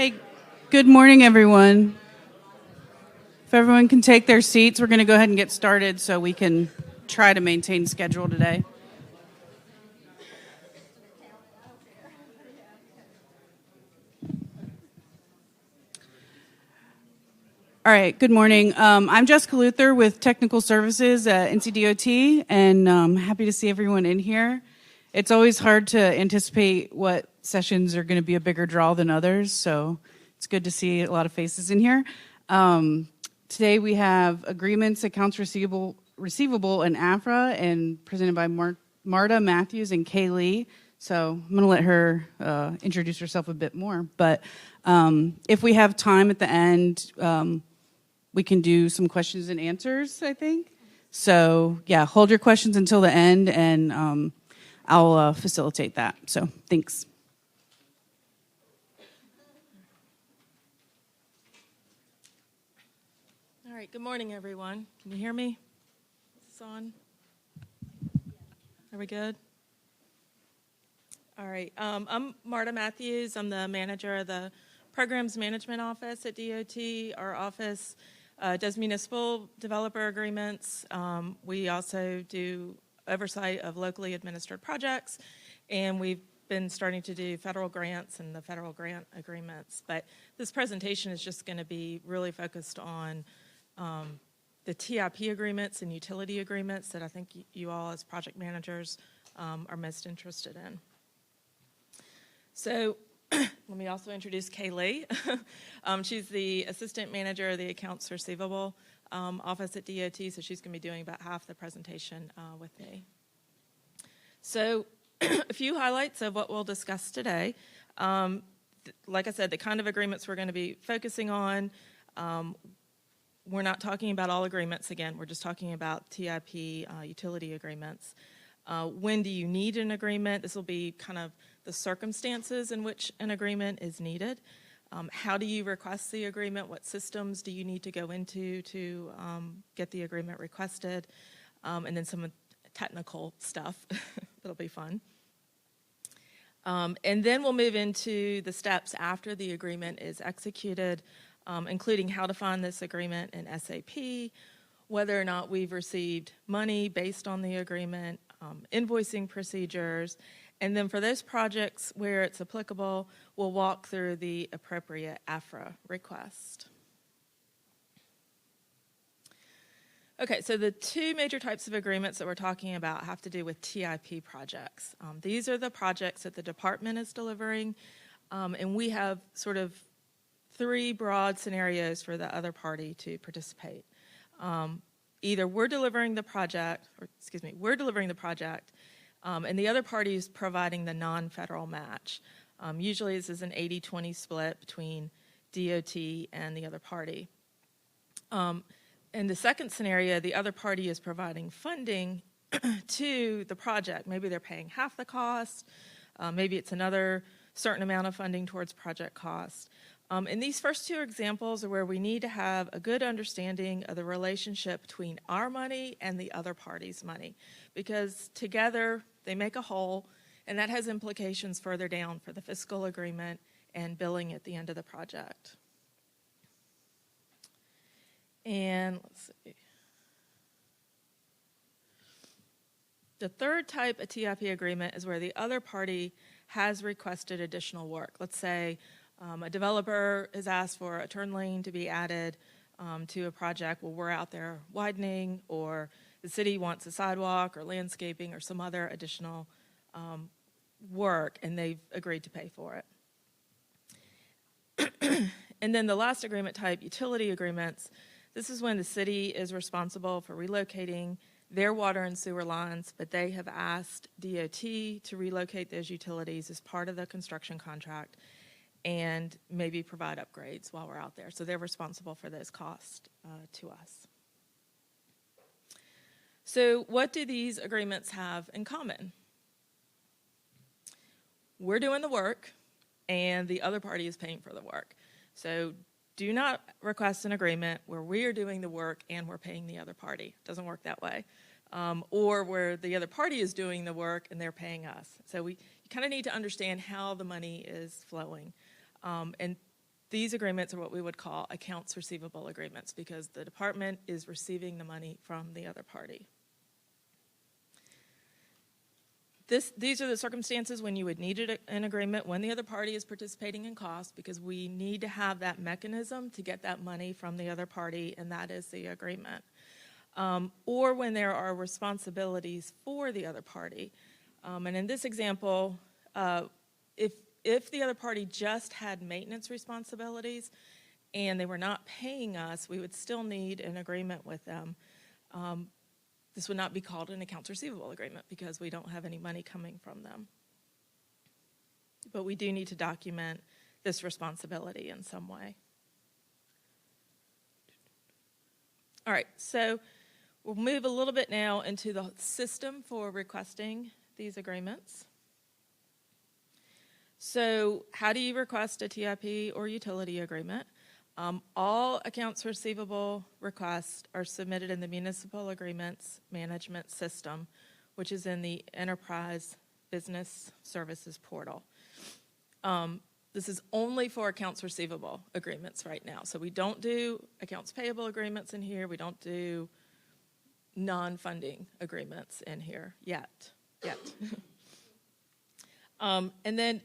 Hey, good morning, everyone. If everyone can take their seats, we're going to go ahead and get started so we can try to maintain schedule today. All right, good morning. I'm Jessica Luther with Technical Services at NCDOT, and happy to see everyone in here. It's always hard to anticipate what sessions are going to be a bigger draw than others, so it's good to see a lot of faces in here. Today we have agreements, accounts receivable, and AFRA, and presented by Marta Matthews and Kay Lee. So I'm going to let her introduce herself a bit more. But if we have time at the end, we can do some questions and answers, I think. So yeah, hold your questions until the end, and I'll facilitate that. So thanks. All right, good morning, everyone. Can you hear me? Is this on? Are we good? All right, I'm Marta Matthews. I'm the manager of the Programs Management Office at DOT. Our office does municipal developer agreements. We also do oversight of locally administered projects, and we've been starting to do federal grants and the federal grant agreements. But this presentation is just going to be really focused on the TIP agreements and utility agreements that I think you all as project managers are most interested in. So let me also introduce Kay Lee. She's the assistant manager of the accounts receivable office at DOT, so she's going to be doing about half the presentation with me. So a few highlights of what we'll discuss today. Like I said, the kind of agreements we're going to be focusing on. We're not talking about all agreements again. We're just talking about TIP utility agreements. When do you need an agreement? This will be kind of the circumstances in which an agreement is needed. How do you request the agreement? What systems do you need to go into to get the agreement requested? And then some technical stuff. That'll be fun. And then we'll move into the steps after the agreement is executed, including how to find this agreement in SAP, whether or not we've received money based on the agreement, invoicing procedures, and then for those projects where it's applicable, we'll walk through the appropriate AFRA request. Okay, so the two major types of agreements that we're talking about have to do with TIP projects. These are the projects that the department is delivering, and we have sort of three broad scenarios for the other party to participate. Either we're delivering the project, and the other party is providing the non-federal match. Usually this is an 80-20 split between DOT and the other party. In the second scenario, the other party is providing funding to the project. Maybe they're paying half the cost. Maybe it's another certain amount of funding towards project cost. And these first two examples are where we need to have a good understanding of the relationship between our money and the other party's money, because together they make a whole, and that has implications further down for the fiscal agreement and billing at the end of the project. And let's see. The third type of TIP agreement is where the other party has requested additional work. Let's say a developer has asked for a turn lane to be added to a project. Well, we're out there widening, or the city wants a sidewalk or landscaping or some other additional work, and they've agreed to pay for it. And then the last agreement type, utility agreements, this is when the city is responsible for relocating their water and sewer lines, but they have asked DOT to relocate those utilities as part of the construction contract and maybe provide upgrades while we're out there. So they're responsible for those costs to us. So what do these agreements have in common? We're doing the work, and the other party is paying for the work. So do not request an agreement where we are doing the work and we're paying the other party. It doesn't work that way. Or where the other party is doing the work and they're paying us. So you kind of need to understand how the money is flowing. And These agreements are what we would call accounts receivable agreements because the department is receiving the money from the other party. These are the circumstances when you would need an agreement when the other party is participating in costs, because we need to have that mechanism to get that money from the other party, and that is the agreement. Or when there are responsibilities for the other party. And in this example, if the other party just had maintenance responsibilities and they were not paying us, we would still need an agreement with them. This would not be called an accounts receivable agreement because we don't have any money coming from them. But we do need to document this responsibility in some way. All right, so we'll move a little bit now into the system for requesting these agreements. So how do you request a TIP or utility agreement? All accounts receivable requests are submitted in the Municipal Agreements Management System, which is in the Enterprise Business Services Portal. This is only for accounts receivable agreements right now. So we don't do accounts payable agreements in here. We don't do non-funding agreements in here yet. And then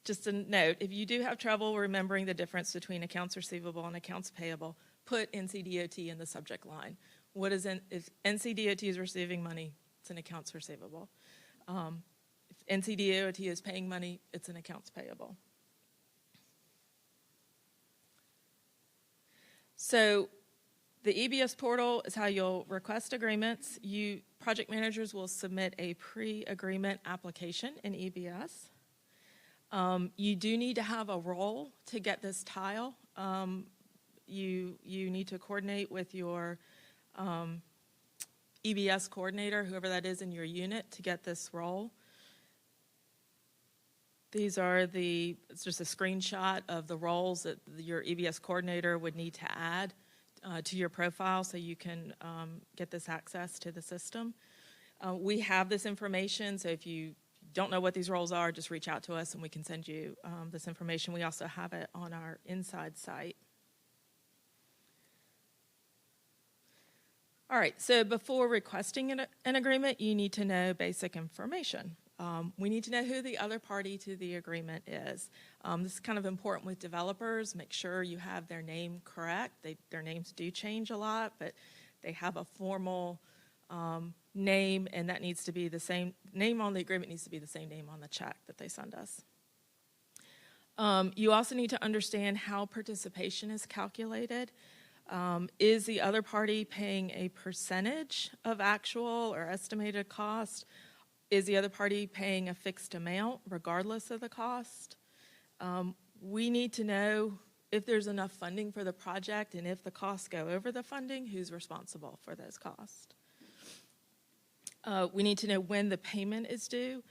just a note, if you do have trouble remembering the difference between accounts receivable and accounts payable, put NCDOT in the subject line. If NCDOT is receiving money, it's an accounts receivable. If NCDOT is paying money, it's an accounts payable. So the EBS portal is how you'll request agreements. Project managers will submit a pre-agreement application in EBS. You do need to have a role to get this tile. You need to coordinate with your EBS coordinator, whoever that is in your unit, to get this role. It's just a screenshot of the roles that your EBS coordinator would need to add to your profile so you can get this access to the system. We have this information, so if you don't know what these roles are, just reach out to us and we can send you this information. We also have it on our inside site. All right, so before requesting an agreement, you need to know basic information. We need to know who the other party to the agreement is. This is kind of important with developers. Make sure you have their name correct. Their names do change a lot, but they have a formal name, and that needs to be the same name on the agreement, needs to be the same name on the check that they send us. You also need to understand how participation is calculated. Is the other party paying a percentage of actual or estimated cost? Is the other party paying a fixed amount regardless of the cost? We need to know if there's enough funding for the project, and if the costs go over the funding, who's responsible for those costs. We need to know when the payment is due.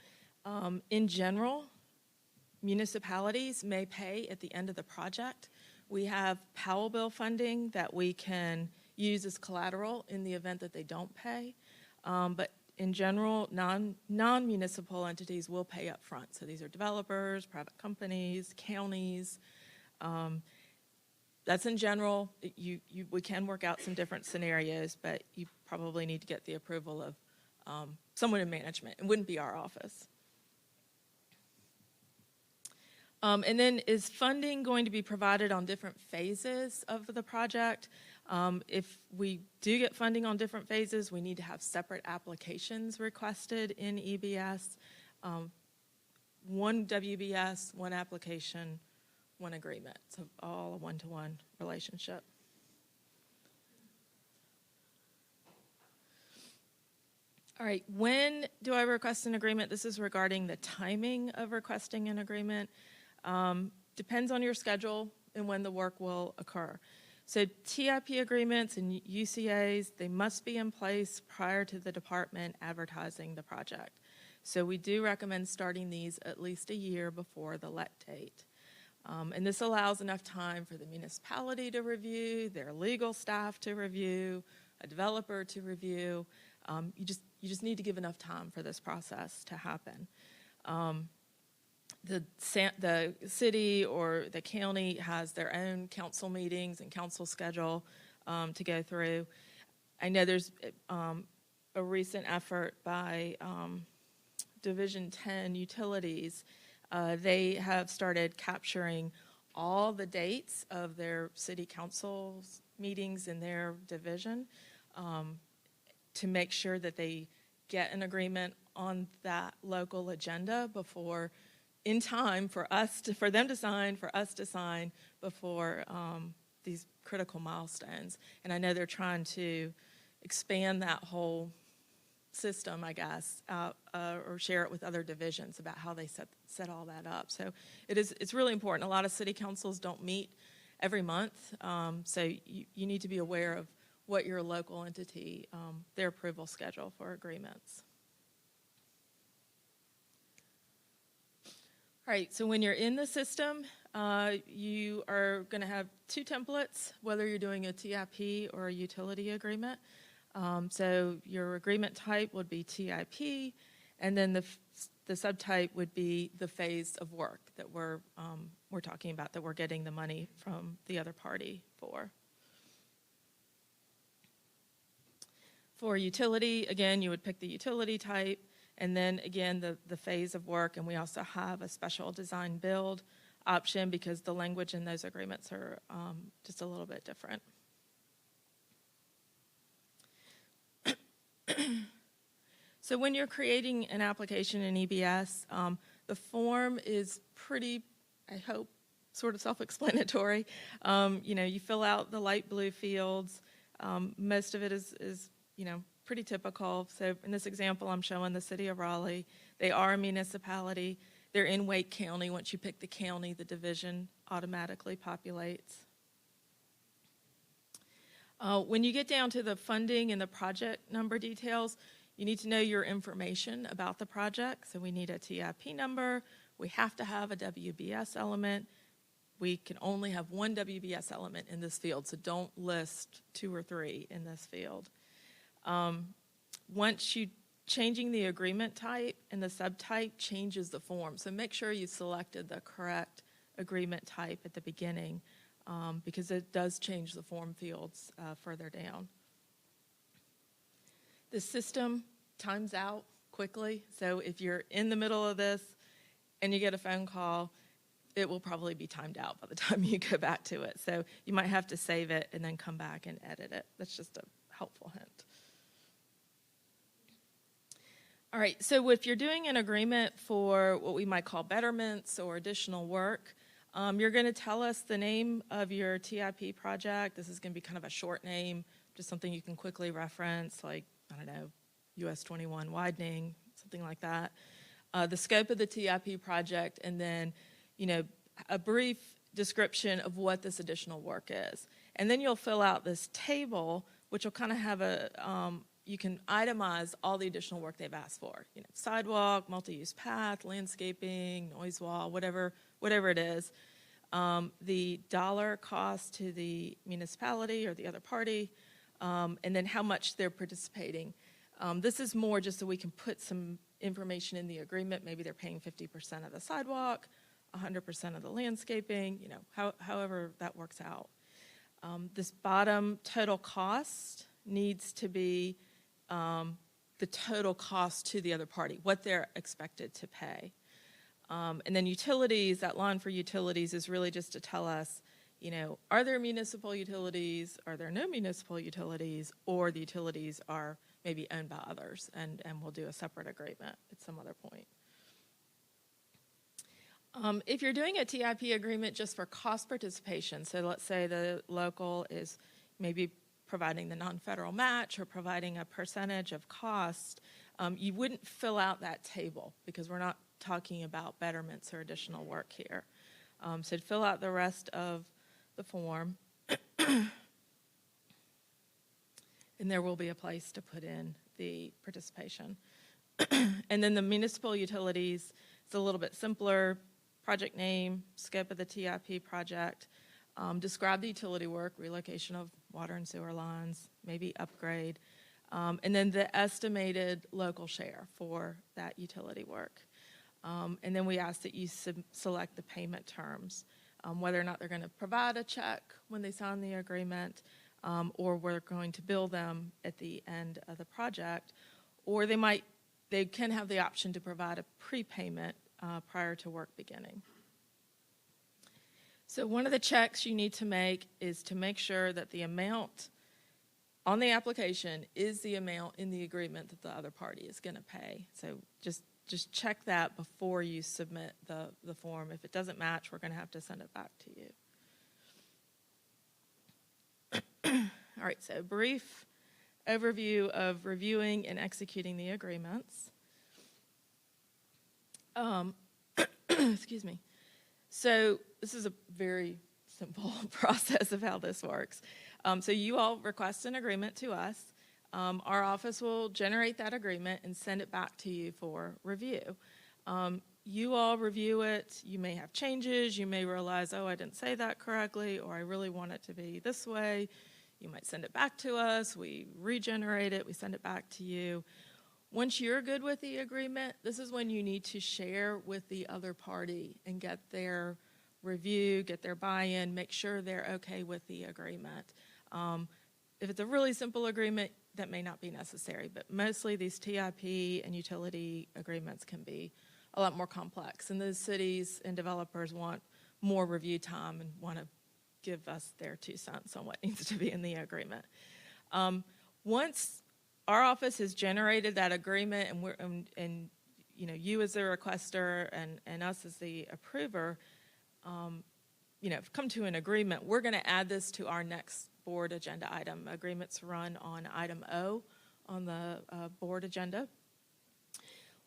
In general, municipalities may pay at the end of the project. We have Powell bill funding that we can use as collateral in the event that they don't pay. But in general, non-municipal entities will pay up front. So these are developers, private companies, counties. That's in general. We can work out some different scenarios, but you probably need to get the approval of someone in management. It wouldn't be our office. And then, is funding going to be provided on different phases of the project? If we do get funding on different phases, we need to have separate applications requested in EBS. One WBS, one application, one agreement. So all a one-to-one relationship. All right, when do I request an agreement? This is regarding the timing of requesting an agreement. Depends on your schedule and when the work will occur. So TIP agreements and UCAs, they must be in place prior to the department advertising the project. So we do recommend starting these at least a year before the let date. And this allows enough time for the municipality to review, their legal staff to review, a developer to review. You just need to give enough time for this process to happen. the city or the county has their own council meetings and council schedule to go through. I know there's a recent effort by Division 10 Utilities. They have started capturing all the dates of their city council's meetings in their division to make sure that they get an agreement on that local agenda before, in time for them to sign, for us to sign before these critical milestones. And I know they're trying to expand that whole system, I guess, or share it with other divisions about how they set all that up. So it's really important. A lot of city councils don't meet every month, so you need to be aware of what your local entity, their approval schedule for agreements. All right, so when you're in the system, you are going to have two templates, whether you're doing a TIP or a utility agreement. So your agreement type would be TIP, and then the subtype would be the phase of work that we're talking about, that we're getting the money from the other party for. For utility, again, you would pick the utility type, and then again the phase of work, and we also have a special design build option because the language in those agreements are just a little bit different. So when you're creating an application in EBS, the form is pretty, I hope, sort of self-explanatory. You fill out the light blue fields. Most of it is pretty typical. So in this example, I'm showing the city of Raleigh. They are a municipality. They're in Wake County. Once you pick the county, the division automatically populates. When you get down to the funding and the project number details, you need to know your information about the project. So we need a TIP number. We have to have a WBS element. We can only have one WBS element in this field, so don't list 2 or 3 in this field. Once you changing the agreement type and the subtype changes the form. So make sure you selected the correct agreement type at the beginning because it does change the form fields further down. The system times out quickly. So if you're in the middle of this and you get a phone call, it will probably be timed out by the time you go back to it. So you might have to save it and then come back and edit it. That's just a helpful hint. All right, so if you're doing an agreement for what we might call betterments or additional work, you're going to tell us the name of your TIP project. This is going to be kind of a short name, just something you can quickly reference, like, I don't know, US 21 widening, something like that. The scope of the TIP project, and then, a brief description of what this additional work is. And then you'll fill out this table, which will kind of have you can itemize all the additional work they've asked for. Sidewalk, multi-use path, landscaping, noise wall, whatever it is. The dollar cost to the municipality or the other party, and then how much they're participating. This is more just so we can put some information in the agreement. Maybe they're paying 50% of the sidewalk, 100% of the landscaping, however that works out. This bottom total cost needs to be the total cost to the other party, what they're expected to pay. And then utilities, that line for utilities is really just to tell us, are there municipal utilities, are there no municipal utilities, or the utilities are maybe owned by others, and we'll do a separate agreement at some other point. If you're doing a TIP agreement just for cost participation, so let's say the local is maybe providing the non-federal match or providing a percentage of cost, you wouldn't fill out that table because we're not talking about betterments or additional work here. So fill out the rest of the form, and there will be a place to put in the participation. And then the municipal utilities, it's a little bit simpler. Project name, scope of the TIP project, describe the utility work, relocation of water and sewer lines, maybe upgrade, and then the estimated local share for that utility work. And then we ask that you select the payment terms, whether or not they're going to provide a check when they sign the agreement, or we're going to bill them at the end of the project, or they can have the option to provide a prepayment prior to work beginning. So one of the checks you need to make is to make sure that the amount on the application is the amount in the agreement that the other party is going to pay. So just check that before you submit the form. If it doesn't match, we're going to have to send it back to you. All right, so brief overview of reviewing and executing the agreements. Excuse me. So this is a very simple process of how this works. So you all request an agreement to us. Our office will generate that agreement and send it back to you for review. You all review it. You may have changes. You may realize, oh, I didn't say that correctly, or I really want it to be this way. You might send it back to us. We regenerate it. We send it back to you. Once you're good with the agreement, this is when you need to share with the other party and get their review, get their buy-in, make sure they're okay with the agreement. If it's a really simple agreement, that may not be necessary, but mostly these TIP and utility agreements can be a lot more complex, and those cities and developers want more review time and want to give us their 2 cents on what needs to be in the agreement. Once our office has generated that agreement, and you know, you as the requester and us as the approver, you know, come to an agreement, we're going to add this to our next board agenda item. Agreements run on item O on the board agenda.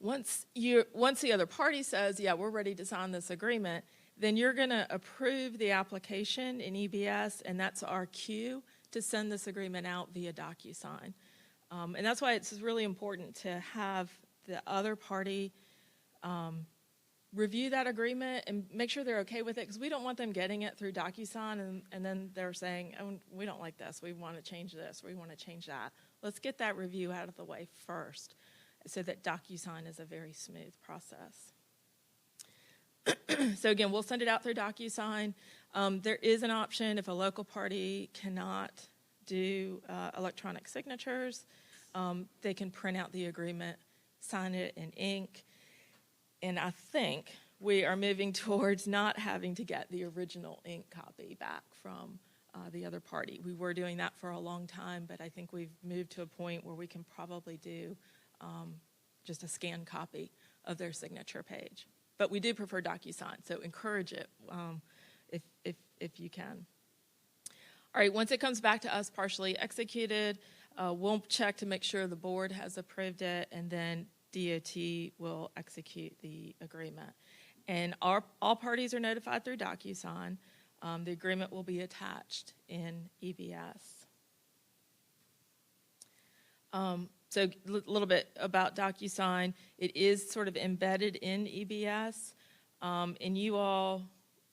Once the other party says, yeah, we're ready to sign this agreement, then you're going to approve the application in EBS, and that's our cue to send this agreement out via DocuSign. And that's why it's really important to have the other party review that agreement and make sure they're okay with it, because we don't want them getting it through DocuSign and then they're saying, oh, we don't like this, we want to change this, we want to change that. Let's get that review out of the way first so that DocuSign is a very smooth process. So again, we'll send it out through DocuSign. There is an option if a local party cannot do electronic signatures, they can print out the agreement, sign it in ink. And I think we are moving towards not having to get the original ink copy back from the other party. We were doing that for a long time, but I think we've moved to a point where we can probably do just a scanned copy of their signature page. But we do prefer DocuSign, so encourage it if you can. All right, once it comes back to us partially executed, we'll check to make sure the board has approved it, and then DOT will execute the agreement. And all parties are notified through DocuSign. The agreement will be attached in EBS. So a little bit about DocuSign. It is sort of embedded in EBS. And you all,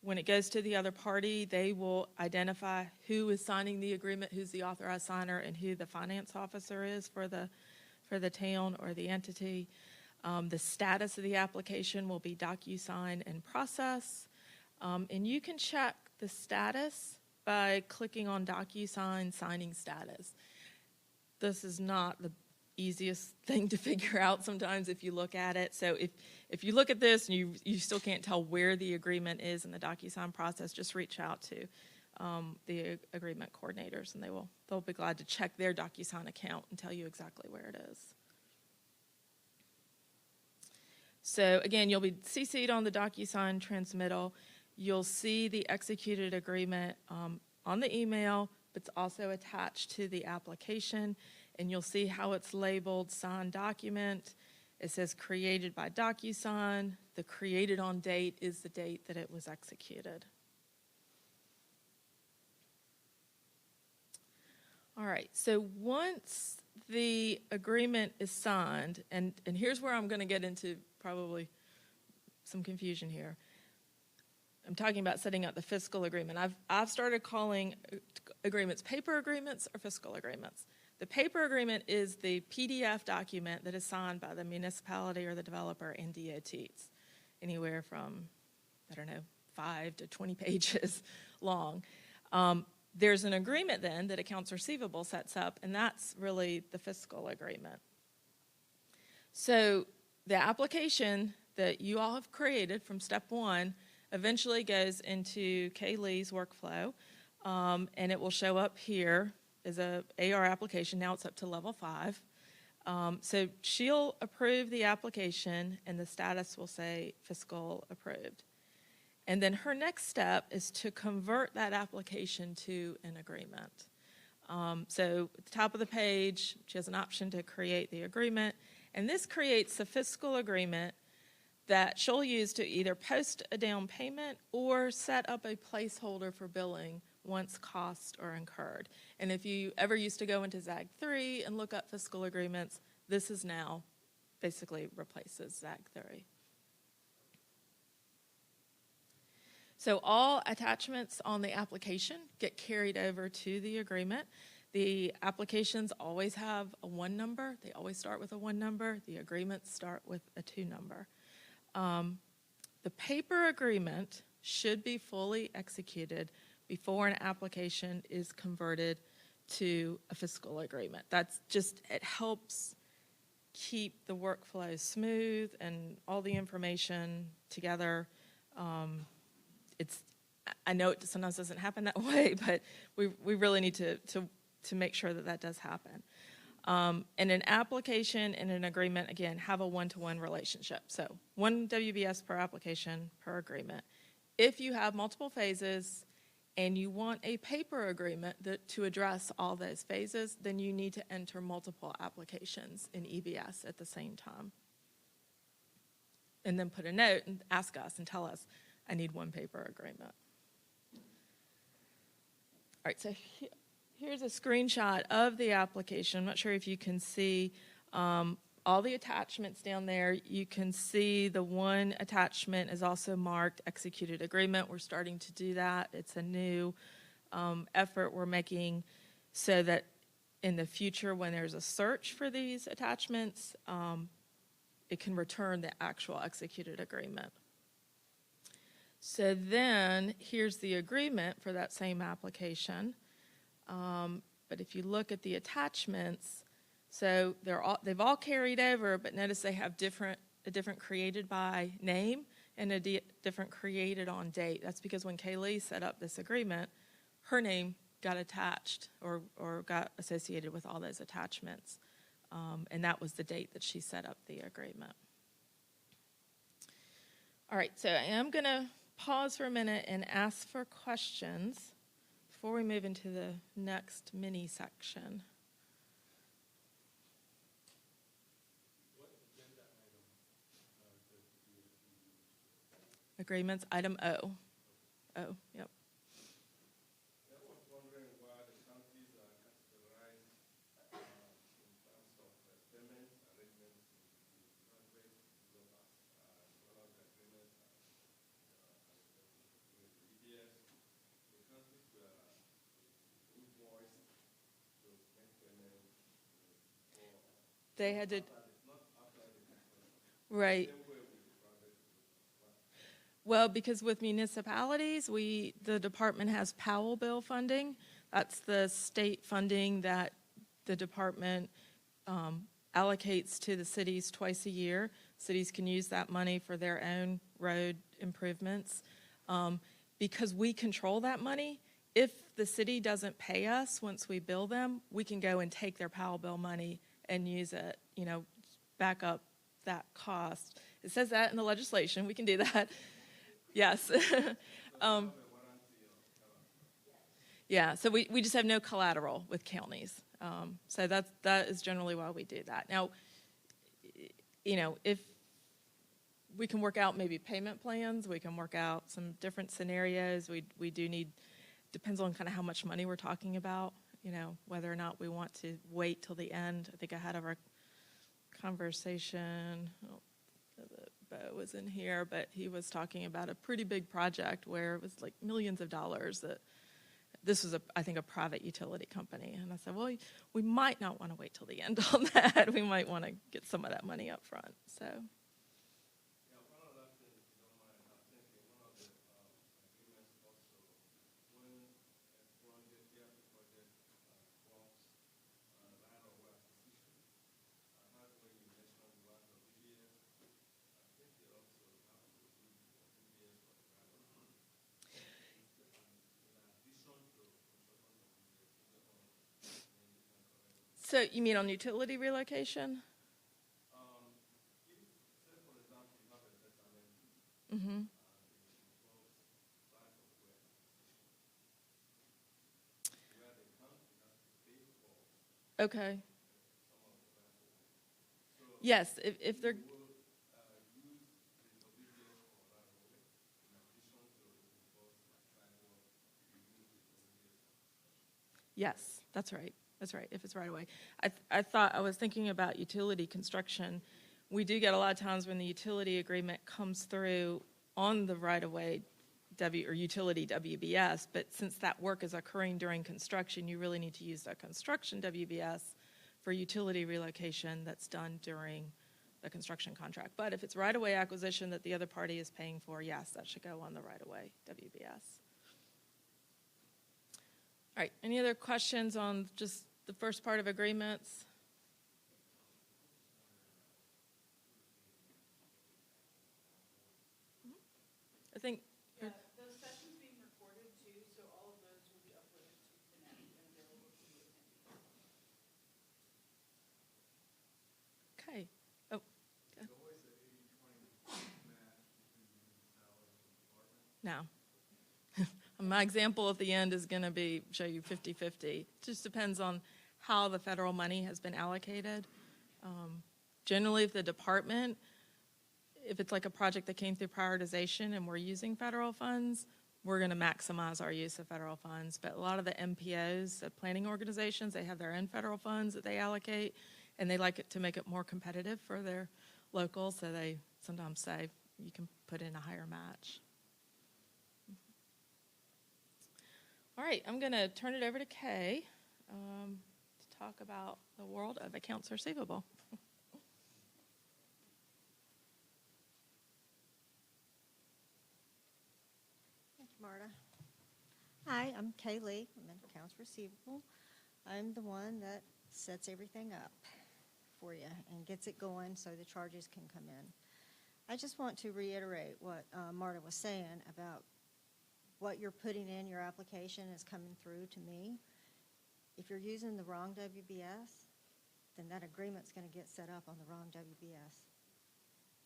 when it goes to the other party, they will identify who is signing the agreement, who's the authorized signer, and who the finance officer is for the town or the entity. The status of the application will be DocuSign in process. And you can check the status by clicking on DocuSign signing status. This is not the easiest thing to figure out sometimes if you look at it. So if you look at this and you still can't tell where the agreement is in the DocuSign process, just reach out to the agreement coordinators, and they'll be glad to check their DocuSign account and tell you exactly where it is. So again, you'll be CC'd on the DocuSign transmittal. You'll see the executed agreement on the email, but it's also attached to the application, and you'll see how it's labeled signed document. It says created by DocuSign. The created on date is the date that it was executed. All right, so once the agreement is signed, and here's where I'm going to get into probably some confusion here. I'm talking about setting up the fiscal agreement. I've started calling agreements paper agreements or fiscal agreements. The paper agreement is the PDF document that is signed by the municipality or the developer and DOTs. anywhere from, I don't know, 5 to 20 pages long. There's an agreement then that accounts receivable sets up, and that's really the fiscal agreement. So the application that you all have created from step 1 eventually goes into Kaylee's workflow, and it will show up here as a AR application. Now it's up to level 5. So she'll approve the application, and the status will say fiscal approved. And then her next step is to convert that application to an agreement. So at the top of the page, she has an option to create the agreement, and this creates a fiscal agreement that she'll use to either post a down payment or set up a placeholder for billing once costs are incurred. And if you ever used to go into ZAG 3 and look up fiscal agreements, this is now basically replaces ZAG 3. So all attachments on the application get carried over to the agreement. The applications always have a 1 number. They always start with a 1 number. The agreements start with a 2 number. The paper agreement should be fully executed before an application is converted to a fiscal agreement. That's just, it helps keep the workflow smooth and all the information together. I know it sometimes doesn't happen that way, but we really need to make sure that that does happen. And an application and an agreement, again, have a 1-to-1 relationship. So 1 WBS per application per agreement. If you have multiple phases and you want a paper agreement to address all those phases, then you need to enter multiple applications in EBS at the same time. And then put a note and ask us and tell us, I need 1 paper agreement. All right, so here's a screenshot of the application. I'm not sure if you can see all the attachments down there. You can see the one attachment is also marked executed agreement. We're starting to do that. It's a new effort we're making so that in the future when there's a search for these attachments, it can return the actual executed agreement. So then here's the agreement for that same application. But if you look at the attachments, so they've all carried over, but notice they have a different created by name and a different created on date. That's because when Kaylee set up this agreement, her name got attached or got associated with all those attachments. And that was the date that she set up the agreement. All right, so I am going to pause for a minute and ask for questions before we move into the next mini section. What agenda item Agreements, item O. O, yep. I was wondering why the counties are categorized in terms of payments, arrangements, contracts, as well as agreements, with EBS. The counties were invoiced to make payments for They had to, not after the construction. right. Same way with private. Well, because with municipalities, the department has Powell bill funding. That's the state funding that the department allocates to the cities twice a year. Cities can use that money for their own road improvements. Because we control that money, if the city doesn't pay us once we bill them, we can go and take their Powell bill money and use it, back up that cost. It says that in the legislation. We can do that. Yes. Yeah, so we just have no collateral with counties. So that is generally why we do that. Now, if we can work out maybe payment plans, we can work out some different scenarios. We do need, depends on kind of how much money we're talking about, whether or not we want to wait till the end. I think I had our conversation, Bo was in here, but he was talking about a pretty big project where it was like millions of dollars. That this was, I think, a private utility company. And I said, well, we might not want to wait till the end on that. We might want to get some of that money up front. So. Yeah, one of the things, So you mean on utility relocation? If, say for example, you have a settlement Mm-hmm. and it involves right of way where the county has to pay for Okay. some of the right of way. So Yes, if they're, you will use disobedience for right of way in addition to enforce sidewalk, you use disobedience. yes, that's right. That's right, if it's right away. I was thinking about utility construction. We do get a lot of times when the utility agreement comes through on the right-of-way or utility WBS, but since that work is occurring during construction, you really need to use that construction WBS for utility relocation that's done during the construction contract. But if it's right-of-way acquisition that the other party is paying for, yes, that should go on the right-of-way WBS. All right, any other questions on just the first part of agreements? I think, Yeah, those sessions being recorded too, so all of those will be uploaded to Connect and available to the attendees. okay. Oh, There's always an 80-20 match between the municipality and the department. no. My example at the end is going to show you 50-50. It just depends on how the federal money has been allocated. Generally, if the department, if it's like a project that came through prioritization and we're using federal funds, we're going to maximize our use of federal funds. But a lot of the MPOs, the planning organizations, they have their own federal funds that they allocate, and they like it to make it more competitive for their locals, so they sometimes say you can put in a higher match. All right, I'm going to turn it over to Kay to talk about the world of accounts receivable. Thank you, Marta. Hi, I'm Kay Lee. I'm in Accounts Receivable. I'm the one that sets everything up for you and gets it going so the charges can come in. I just want to reiterate what Marta was saying about what you're putting in your application is coming through to me. If you're using the wrong WBS, then that agreement's going to get set up on the wrong WBS.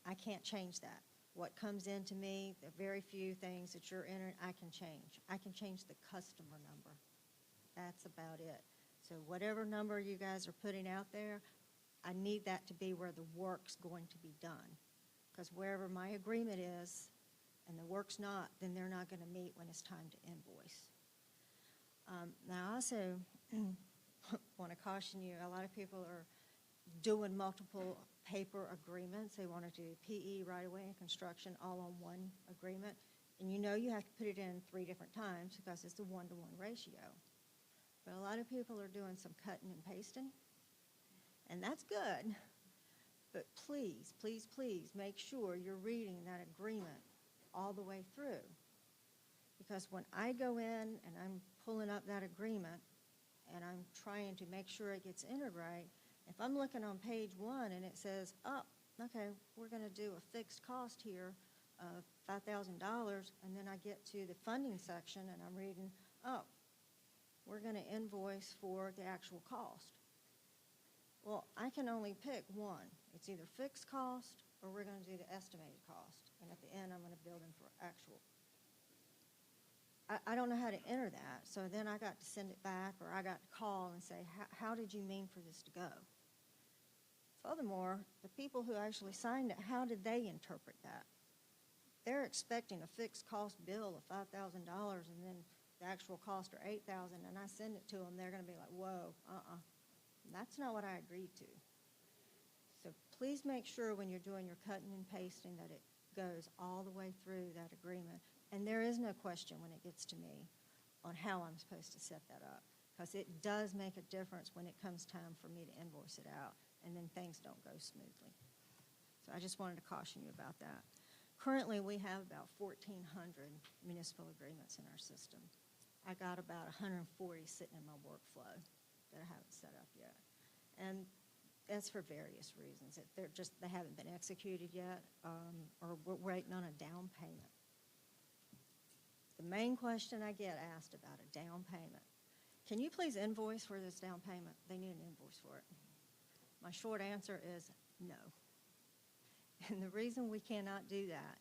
I can't change that. What comes into me, the very few things that you're entering, I can change. I can change the customer number. That's about it. So whatever number you guys are putting out there, I need that to be where the work's going to be done. Because wherever my agreement is and the work's not, then they're not going to meet when it's time to invoice. Now, I also want to caution you, a lot of people are doing multiple paper agreements. They want to do PE, right-of-way, and construction all on one agreement. And you know you have to put it in 3 different times because it's a 1-to-1 ratio. But a lot of people are doing some cutting and pasting, and that's good. But please, please, please make sure you're reading that agreement all the way through. Because when I go in and I'm pulling up that agreement and I'm trying to make sure it gets entered right, if I'm looking on page 1 and it says, oh, okay, we're going to do a fixed cost here of $5,000, and then I get to the funding section and I'm reading, oh, we're going to invoice for the actual cost. Well, I can only pick one. It's either fixed cost or we're going to do the estimated cost. And at the end, I'm going to bill them for actual. I don't know how to enter that. So then I got to send it back, or I got to call and say, how did you mean for this to go? Furthermore, the people who actually signed it, how did they interpret that? They're expecting a fixed cost bill of $5,000 and then the actual cost are $8,000, and I send it to them, they're going to be like, whoa, that's not what I agreed to. So please make sure when you're doing your cutting and pasting that it goes all the way through that agreement. And there is no question when it gets to me on how I'm supposed to set that up, because it does make a difference when it comes time for me to invoice it out, and then things don't go smoothly. So I just wanted to caution you about that. Currently, we have about 1,400 municipal agreements in our system. I got about 140 sitting in my workflow that I haven't set up yet. And that's for various reasons. They haven't been executed yet, or we're waiting on a down payment. The main question I get asked about a down payment. can you please invoice for this down payment? They need an invoice for it. My short answer is no. And the reason we cannot do that,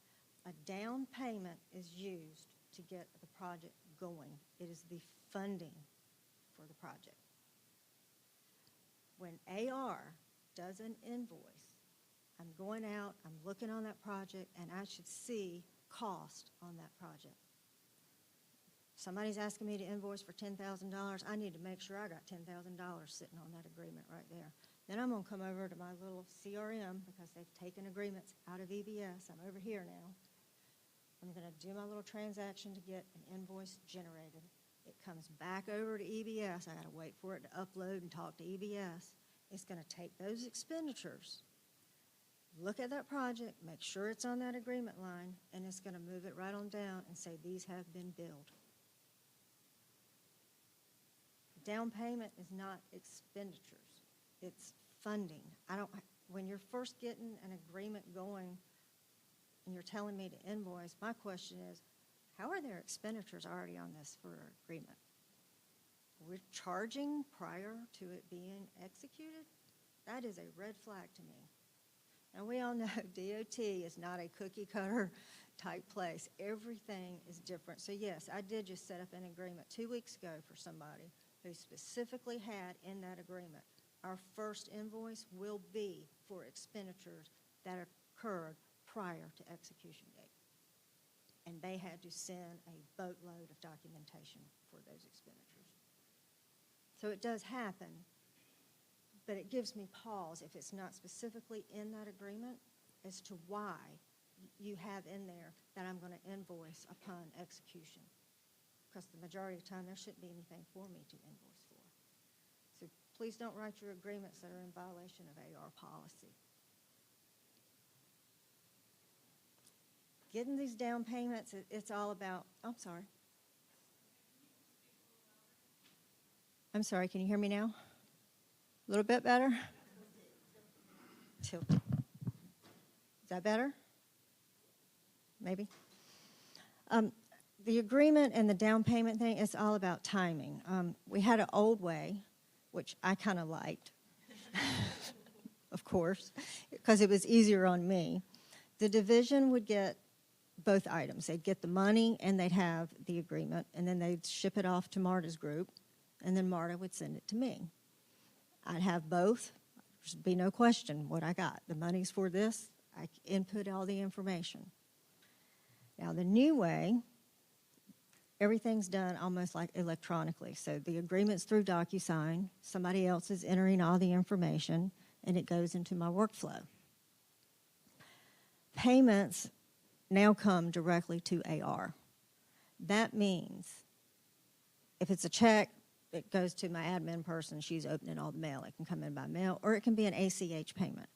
a down payment is used to get the project going. It is the funding for the project. When AR does an invoice, I'm going out, I'm looking on that project, and I should see cost on that project. Somebody's asking me to invoice for $10,000. I need to make sure I got $10,000 sitting on that agreement right there. Then I'm going to come over to my little CRM because they've taken agreements out of EBS. I'm over here now. I'm going to do my little transaction to get an invoice generated. It comes back over to EBS. I got to wait for it to upload and talk to EBS. It's going to take those expenditures, look at that project, make sure it's on that agreement line, and it's going to move it right on down and say these have been billed. Down payment is not expenditures. It's funding. When you're first getting an agreement going and you're telling me to invoice, my question is, how are their expenditures already on this for our agreement? We're charging prior to it being executed? That is a red flag to me. And we all know DOT is not a cookie cutter type place. Everything is different. So yes, I did just set up an agreement 2 weeks ago for somebody who specifically had in that agreement, our first invoice will be for expenditures that occurred prior to execution date. And they had to send a boatload of documentation for those expenditures. So it does happen, but it gives me pause if it's not specifically in that agreement as to why you have in there that I'm going to invoice upon execution. Because the majority of the time, there shouldn't be anything for me to invoice for. So please don't write your agreements that are in violation of AR policy. Getting these down payments, it's all about, I'm sorry, can you hear me now? A little bit better? Is that better? Maybe? The agreement and the down payment thing, it's all about timing. We had an old way, which I kind of liked, of course, because it was easier on me. The division would get both items. They'd get the money and they'd have the agreement, and then they'd ship it off to Marta's group, and then Marta would send it to me. I'd have both. There'd be no question what I got. The money's for this. I input all the information. Now, the new way, everything's done almost like electronically. So the agreement's through DocuSign. Somebody else is entering all the information, and it goes into my workflow. Payments now come directly to AR. That means if it's a check, it goes to my admin person. She's opening all the mail. It can come in by mail, or it can be an ACH payment.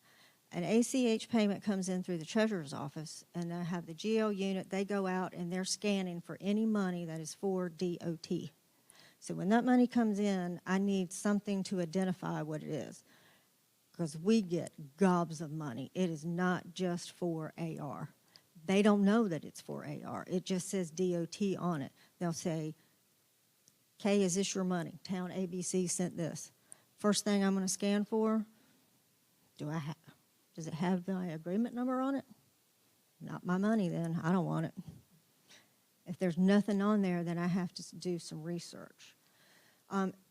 An ACH payment comes in through the treasurer's office, and I have the GL unit. They go out, and they're scanning for any money that is for DOT. So when that money comes in, I need something to identify what it is, because we get gobs of money. It is not just for AR. They don't know that it's for AR. It just says DOT on it. They'll say, Kay, is this your money? Town ABC sent this. First thing I'm going to scan for, does it have my agreement number on it? Not my money then. I don't want it. If there's nothing on there, then I have to do some research.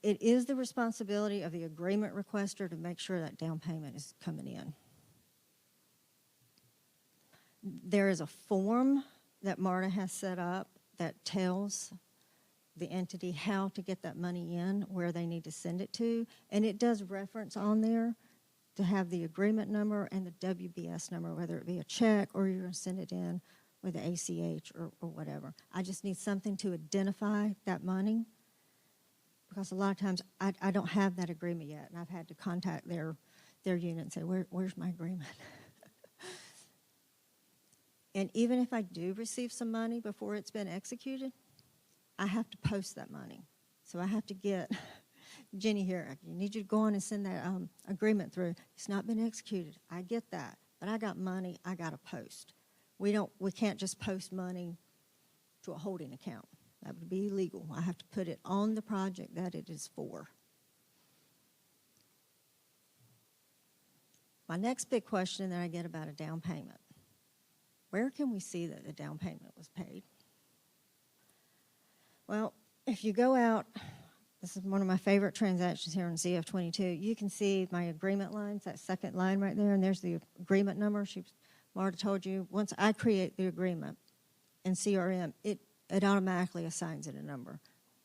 It is the responsibility of the agreement requester to make sure that down payment is coming in. There is a form that Marta has set up that tells the entity how to get that money in, where they need to send it to, and it does reference on there to have the agreement number and the WBS number, whether it be a check or you're going to send it in with the ACH or whatever. I just need something to identify that money, because a lot of times I don't have that agreement yet, and I've had to contact their unit and say, where's my agreement? And even if I do receive some money before it's been executed, I have to post that money. So I have to get Jenny here. I need you to go on and send that agreement through. It's not been executed. I get that, but I got money I got to post. We can't just post money to a holding account. That would be illegal. I have to put it on the project that it is for. My next big question that I get about a down payment. Where can we see that the down payment was paid? Well, if you go out, this is one of my favorite transactions here on CF22. You can see my agreement lines, that second line right there, and there's the agreement number. Marta told you, once I create the agreement in CRM, it automatically assigns it a number.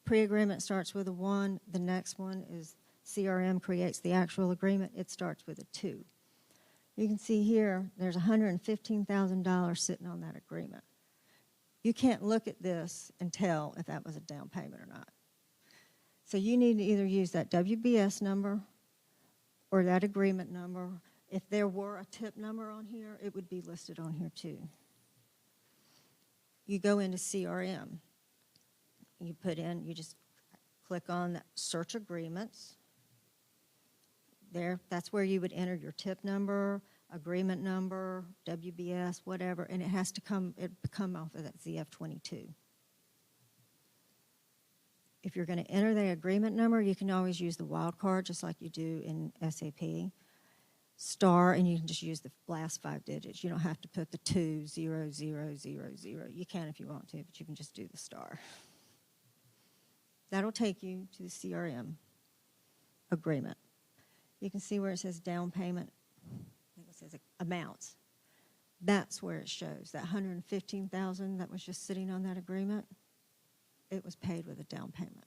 Pre-agreement starts with a 1. The next one is CRM creates the actual agreement. It starts with a 2. You can see here, there's $115,000 sitting on that agreement. You can't look at this and tell if that was a down payment or not. So you need to either use that WBS number or that agreement number. If there were a tip number on here, it would be listed on here too. You go into CRM. You just click on that search agreements. There, that's where you would enter your tip number, agreement number, WBS, whatever, and it has to come off of that ZF22. If you're going to enter the agreement number, you can always use the wildcard just like you do in SAP. Star, and you can just use the last 5 digits. You don't have to put the 20000. You can if you want to, but you can just do the star. That'll take you to the CRM agreement. You can see where it says down payment. I think it says amounts. That's where it shows that $115,000 that was just sitting on that agreement. It was paid with a down payment.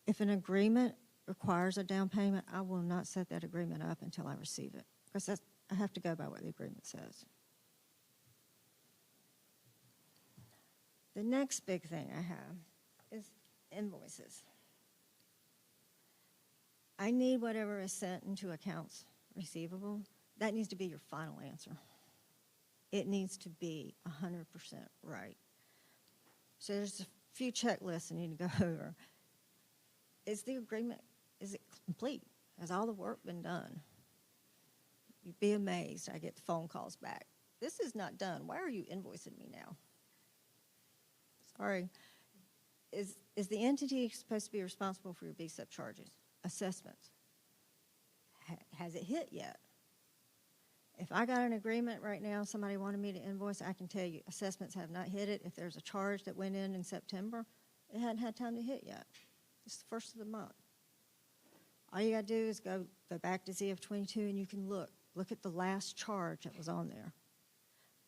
If an agreement requires a down payment, I will not set that agreement up until I receive it, because I have to go by what the agreement says. The next big thing I have is invoices. I need whatever is sent into accounts receivable. That needs to be your final answer. It needs to be 100% right. So there's a few checklists I need to go over. Is the agreement, is it complete? Has all the work been done? You'd be amazed. I get the phone calls back. This is not done. Why are you invoicing me now? Sorry. Is the entity supposed to be responsible for your BSEP charges? Assessments. Has it hit yet? If I got an agreement right now, somebody wanted me to invoice, I can tell you assessments have not hit it. If there's a charge that went in September, it hadn't had time to hit yet. It's the first of the month. All you got to do is go back to ZF22 and you can look at the last charge that was on there.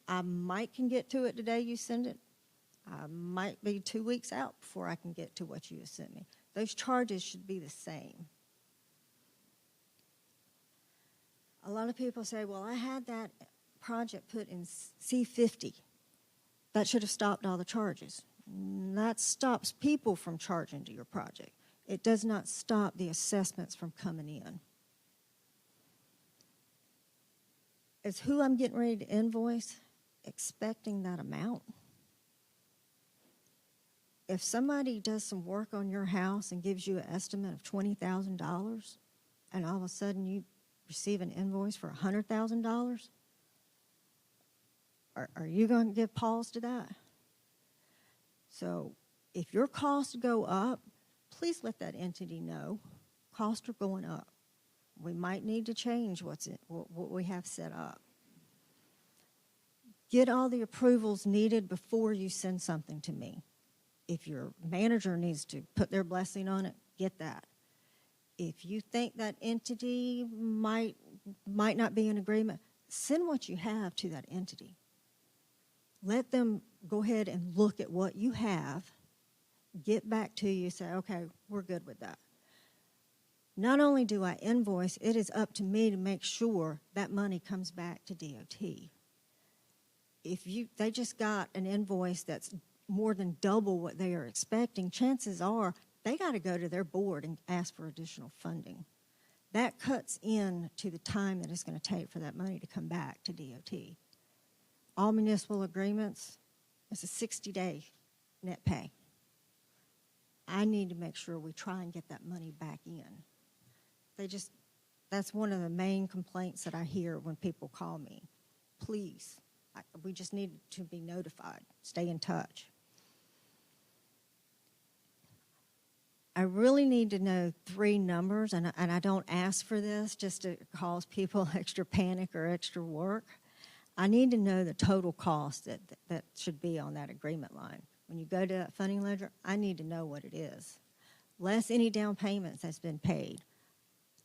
I can get to it today you send it. I might be 2 weeks out before I can get to what you have sent me. Those charges should be the same. A lot of people say, well, I had that project put in C50. That should have stopped all the charges. That stops people from charging to your project. It does not stop the assessments from coming in. Is who I'm getting ready to invoice expecting that amount? If somebody does some work on your house and gives you an estimate of $20,000 and all of a sudden you receive an invoice for $100,000, are you going to give pause to that? So if your costs go up, please let that entity know costs are going up. We might need to change what we have set up. Get all the approvals needed before you send something to me. If your manager needs to put their blessing on it, get that. If you think that entity might not be in agreement, send what you have to that entity. Let them go ahead and look at what you have, get back to you, say, okay, we're good with that. Not only do I invoice, it is up to me to make sure that money comes back to DOT. If they just got an invoice that's more than double what they are expecting, chances are they got to go to their board and ask for additional funding. That cuts in to the time that it's going to take for that money to come back to DOT. All municipal agreements, it's a 60-day net pay. I need to make sure we try and get that money back in. That's one of the main complaints that I hear when people call me. Please, we just need to be notified. Stay in touch. I really need to know 3 numbers, and I don't ask for this just to cause people extra panic or extra work. I need to know the total cost that should be on that agreement line. When you go to that funding ledger, I need to know what it is. Less any down payments that's been paid.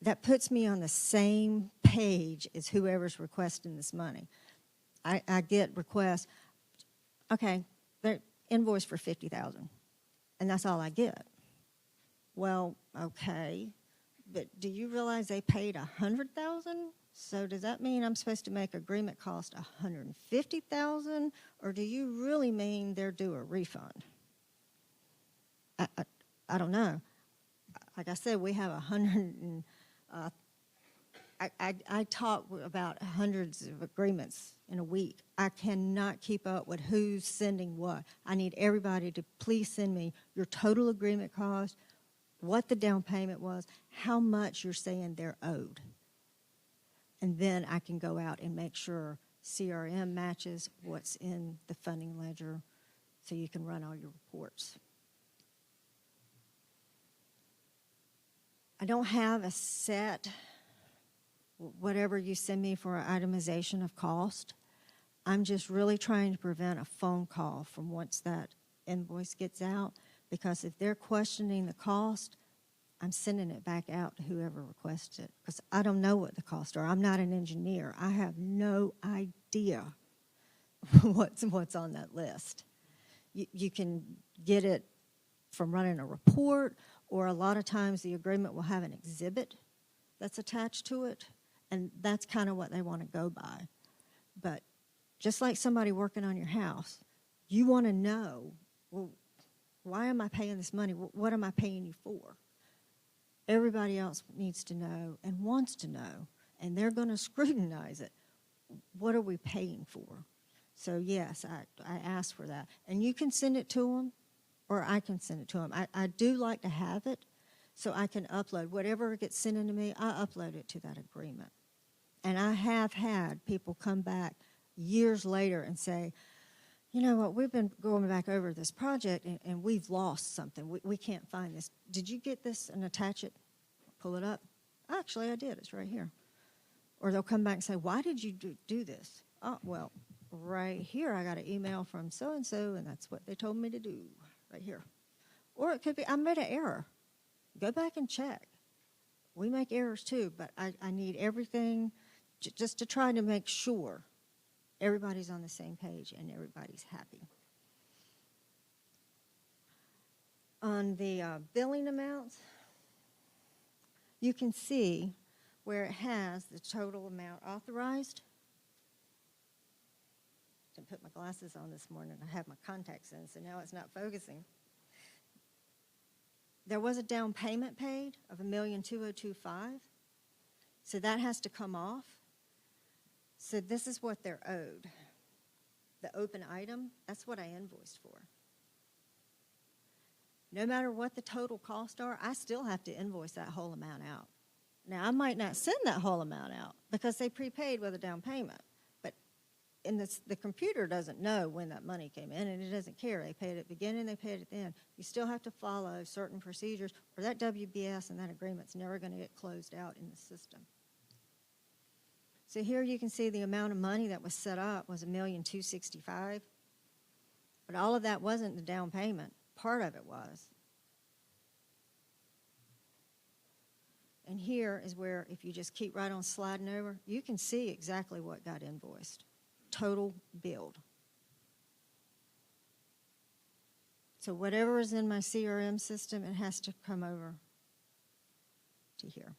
That puts me on the same page as whoever's requesting this money. I get requests, okay, they're invoice for $50,000, and that's all I get. Well, okay, but do you realize they paid $100,000? So does that mean I'm supposed to make agreement cost $150,000, or do you really mean they're due a refund? I don't know. Like I said, we have 100 and I talk about hundreds of agreements in a week. I cannot keep up with who's sending what. I need everybody to please send me your total agreement cost, what the down payment was, how much you're saying they're owed. And then I can go out and make sure CRM matches what's in the funding ledger so you can run all your reports. I don't have a set whatever you send me for itemization of cost. I'm just really trying to prevent a phone call from once that invoice gets out, because if they're questioning the cost, I'm sending it back out to whoever requests it, because I don't know what the costs are. I'm not an engineer. I have no idea what's on that list. You can get it from running a report, or a lot of times the agreement will have an exhibit that's attached to it, and that's kind of what they want to go by. But just like somebody working on your house, you want to know, well, why am I paying this money? What am I paying you for? Everybody else needs to know and wants to know, and they're going to scrutinize it. What are we paying for? So, yes, I ask for that. And you can send it to them, or I can send it to them. I do like to have it so I can upload. Whatever gets sent into me, I upload it to that agreement. And I have had people come back years later and say, you know what, we've been going back over this project and we've lost something. We can't find this. Did you get this and attach it? Pull it up. Actually, I did. It's right here. Or they'll come back and say, why did you do this? Oh, well, right here I got an email from so-and-so, and that's what they told me to do right here. Or it could be I made an error. Go back and check. We make errors too, but I need everything just to try to make sure everybody's on the same page and everybody's happy. On the billing amounts, you can see where it has the total amount authorized. Didn't put my glasses on this morning. I have my contacts in, so now it's not focusing. There was a down payment paid of $1,225,000, so that has to come off. So this is what they're owed. The open item, that's what I invoiced for. No matter what the total costs are, I still have to invoice that whole amount out. Now, I might not send that whole amount out because they prepaid with a down payment. But the computer doesn't know when that money came in, and it doesn't care. They pay it at the beginning, they pay it at the end. You still have to follow certain procedures, or that WBS and that agreement's never going to get closed out in the system. So here you can see the amount of money that was set up was $1,265,000. But all of that wasn't the down payment. Part of it was. And here is where, if you just keep right on sliding over, you can see exactly what got invoiced. Total billed. So whatever is in my CRM system, it has to come over to here.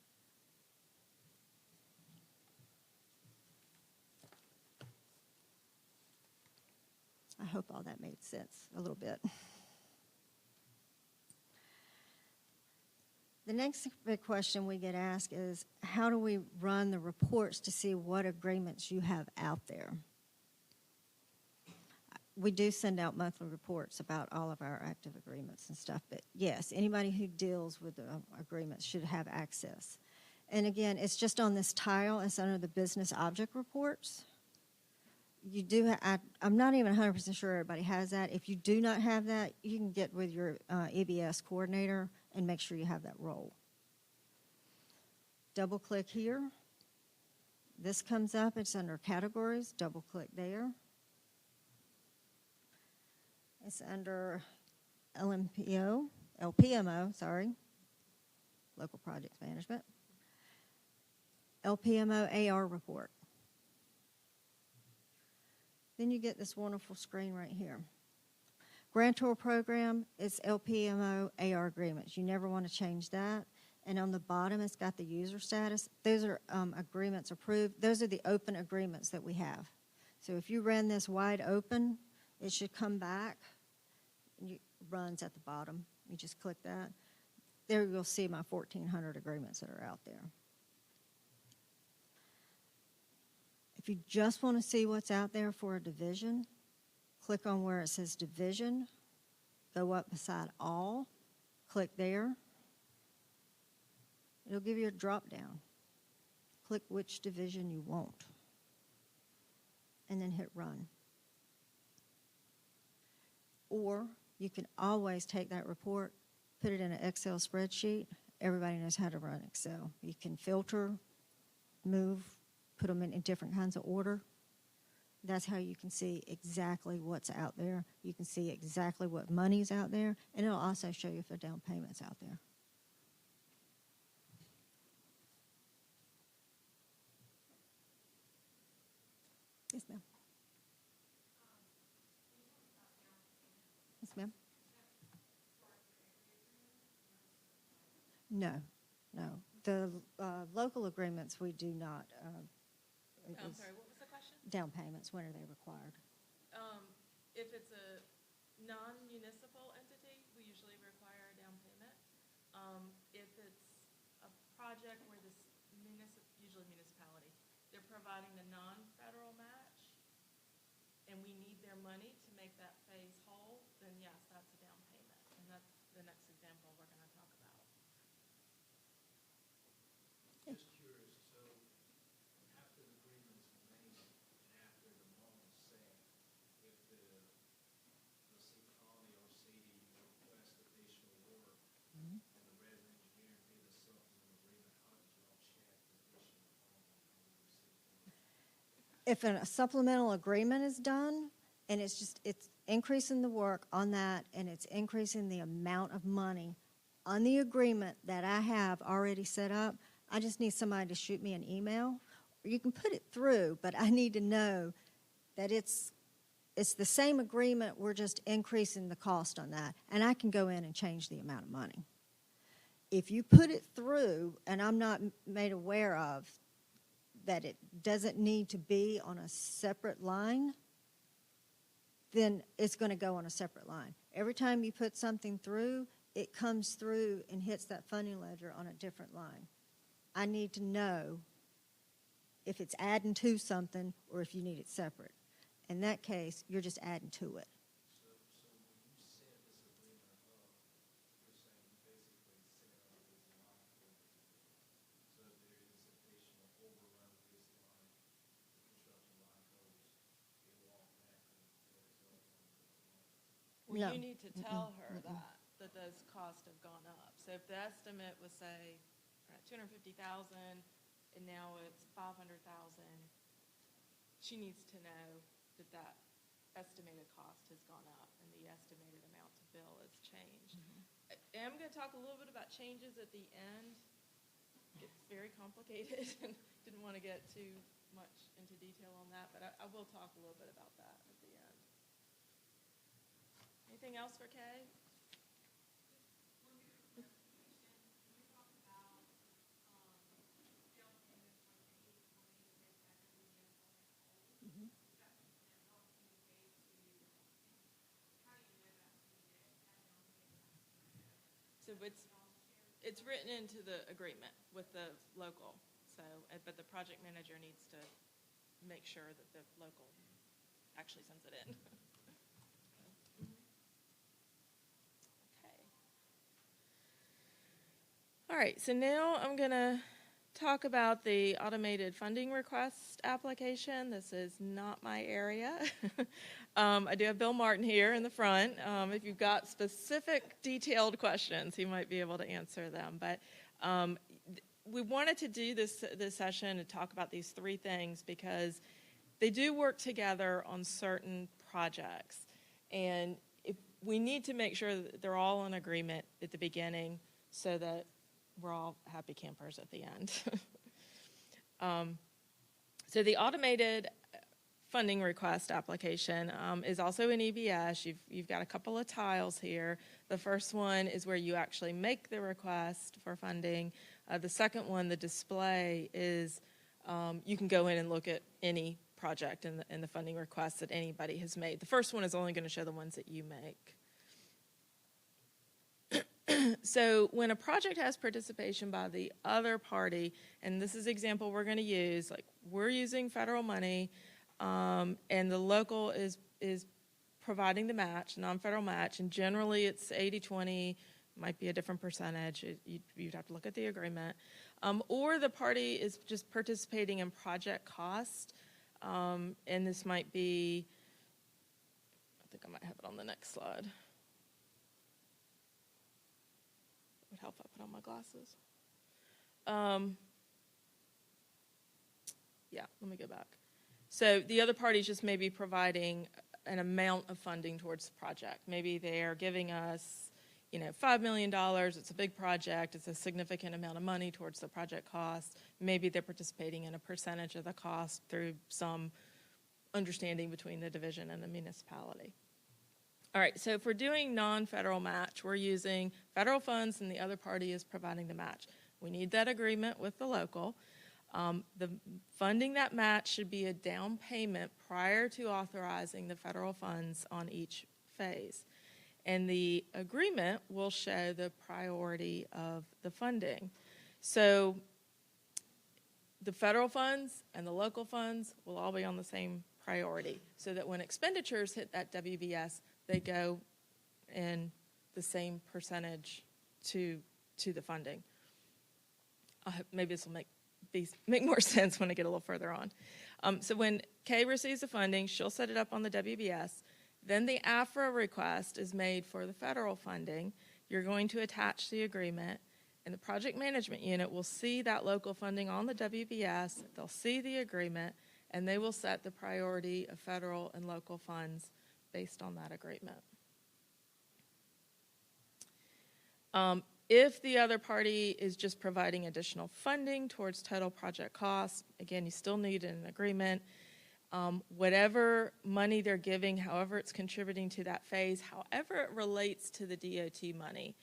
I hope all that made sense a little bit. The next big question we get asked is, how do we run the reports to see what agreements you have out there? We do send out monthly reports about all of our active agreements and stuff, but yes, anybody who deals with the agreements should have access. And again, it's just on this tile. It's under the business object reports. You do. I'm not even 100% sure everybody has that. If you do not have that, you can get with your EBS coordinator and make sure you have that role. Double click here. This comes up, it's under categories, double click there. It's under LPMO, sorry, Local Projects Management. LPMO AR report. Then you get this wonderful screen right here. Grantor program is LPMO AR agreements. You never want to change that. And on the bottom, it's got the user status. Those are agreements approved. Those are the open agreements that we have. So if you ran this wide open, it should come back. It runs at the bottom. You just click that. There you'll see my 1,400 agreements that are out there. If you just want to see what's out there for a division, click on where it says division, go up beside all, click there. It'll give you a drop down. Click which division you want, and then hit run. Or you can always take that report, put it in an Excel spreadsheet. Everybody knows how to run Excel. You can filter, move, put them in different kinds of order. That's how you can see exactly what's out there. You can see exactly what money's out there, and it'll also show you if a down payment's out there. Yes, ma'am. Yes, ma'am. No, no. The local agreements we do not. I'm sorry, what was the question? Down payments, when are they required? If it's a non-municipal entity, we usually require a down payment. If it's a project where this usually municipality, they're providing the non-federal match, and we need their money to make that phase whole, then yes, that's a down payment. And that's the next example we're going to talk about. Just curious, so after the agreement's made and after the loan's set, if the, let's say, county or city requests additional work and the resident engineer did a supplemental agreement, how did y'all check the additional funds and how we receive them? If a supplemental agreement is done, and it's increasing the work on that, and it's increasing the amount of money on the agreement that I have already set up, I just need somebody to shoot me an email. You can put it through, but I need to know that it's the same agreement, we're just increasing the cost on that, and I can go in and change the amount of money. If you put it through, and I'm not made aware of that it doesn't need to be on a separate line, then it's going to go on a separate line. Every time you put something through, it comes through and hits that funding ledger on a different line. I need to know if it's adding to something or if you need it separate. In that case, you're just adding to it. So when you set this agreement up, you're saying you basically set up this line for the division. So if there is additional overrun of this line, the construction line goes, it will automatically go up on the line. Well, No. you need to tell her that those costs have gone up. So if the estimate was, say, $250,000, and now it's $500,000, she needs to know that estimated cost has gone up and the estimated amount to bill has changed. I am going to talk a little bit about changes at the end. It's very complicated and didn't want to get too much into detail on that, but I will talk a little bit about that at the end. Anything else for Kay? So it's written into the agreement with the local. So, but the project manager needs to make sure that the local actually sends it in. Okay. All right. So now I'm gonna talk about the automated funding request application. This is not my area. I do have Bill Martin here in the front. If you've got specific detailed questions, he might be able to answer them. But we wanted to do this session and talk about these three things because they do work together on certain projects. And we need to make sure that they're all in agreement at the beginning so that we're all happy campers at the end. So the automated funding request application is also in EBS. You've got a couple of tiles here. The first one is where you actually make the request for funding. The second one, the display, is you can go in and look at any project and the funding requests that anybody has made. The first one is only going to show the ones that you make. So when a project has participation by the other party, and this is the example we're going to use, like we're using federal money, and the local is providing the match, non-federal match, and generally it's 80-20, might be a different percentage. You'd have to look at the agreement. Or the party is just participating in project cost, and this might be, I think I might have it on the next slide. It would help if I put on my glasses. Yeah, let me go back. So the other party is just maybe providing an amount of funding towards the project. Maybe they are giving us, $5 million. It's a big project. It's a significant amount of money towards the project cost. Maybe they're participating in a percentage of the cost through some understanding between the division and the municipality. All right, so if we're doing non-federal match, we're using federal funds and the other party is providing the match. We need that agreement with the local. The funding that match should be a down payment prior to authorizing the federal funds on each phase. And the agreement will show the priority of the funding. So the federal funds and the local funds will all be on the same priority so that when expenditures hit that WBS, they go in the same percentage to the funding. Maybe this will make more sense when I get a little further on. So when Kay receives the funding, she'll set it up on the WBS. Then the AFRA request is made for the federal funding. You're going to attach the agreement, and the project management unit will see that local funding on the WBS. They'll see the agreement, and they will set the priority of federal and local funds based on that agreement. If the other party is just providing additional funding towards total project costs, again, you still need an agreement. Whatever money they're giving, however it's contributing to that phase, however it relates to the DOT money,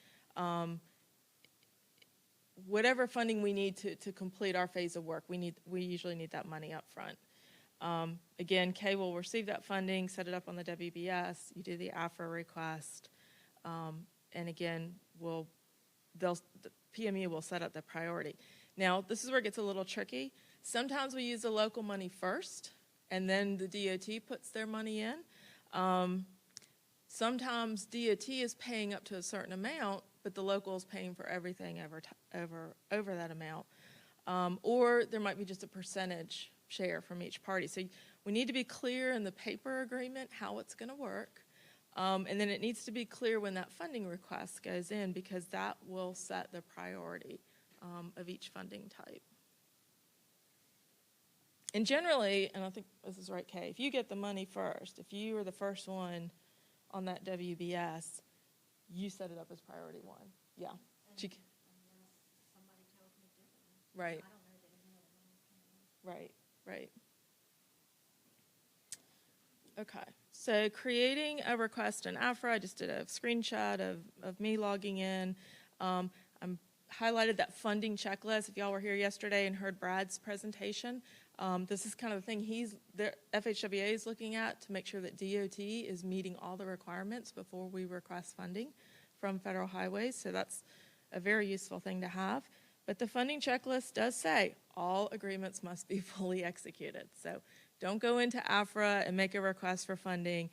whatever funding we need to complete our phase of work, we usually need that money up front. Again, Kay will receive that funding, set it up on the WBS, you do the AFRA request, and again, the PMU will set up the priority. Now, this is where it gets a little tricky. Sometimes we use the local money first, and then the DOT puts their money in. Sometimes DOT is paying up to a certain amount, but the local is paying for everything over that amount. Or there might be just a percentage share from each party. So we need to be clear in the paper agreement how it's going to work. And then it needs to be clear when that funding request goes in because that will set the priority of each funding type. And generally, and I think this is right, Kay, if you get the money first, if you are the first one on that WBS, you set it up as priority one. Yeah. Unless somebody tells me differently. Right. I don't know that any other money's coming in. Right. Okay, so creating a request in AFRA, I just did a screenshot of me logging in. I'm highlighted that funding checklist. If y'all were here yesterday and heard Brad's presentation, this is kind of the thing the FHWA is looking at to make sure that DOT is meeting all the requirements before we request funding from federal highways. So that's a very useful thing to have. But the funding checklist does say all agreements must be fully executed. So don't go into AFRA and make a request for funding.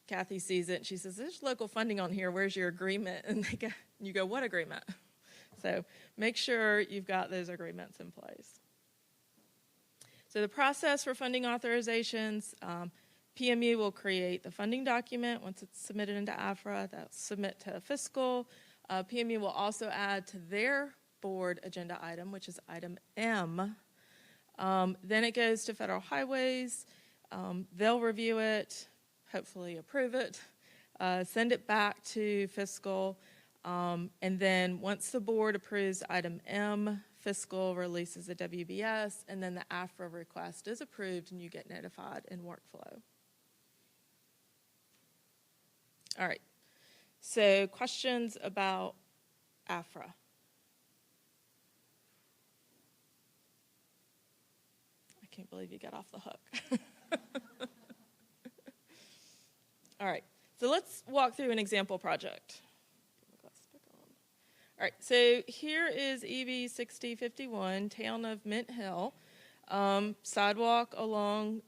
Kathy sees it and she says, there's local funding on here. Where's your agreement? And you go, what agreement? So make sure you've got those agreements in place. So the process for funding authorizations, PMU will create the funding document. Once it's submitted into AFRA, they'll submit to fiscal. PMU will also add to their board agenda item, which is item M. Then it goes to Federal Highways. They'll review it, hopefully approve it, send it back to fiscal. And then once the board approves item M, fiscal releases a WBS, and then the AFRA request is approved and you get notified in workflow. All right, so questions about AFRA? I can't believe you got off the hook. All right, so let's walk through an example project. All right, so here is EB 6051, Town of Mint Hill, sidewalk along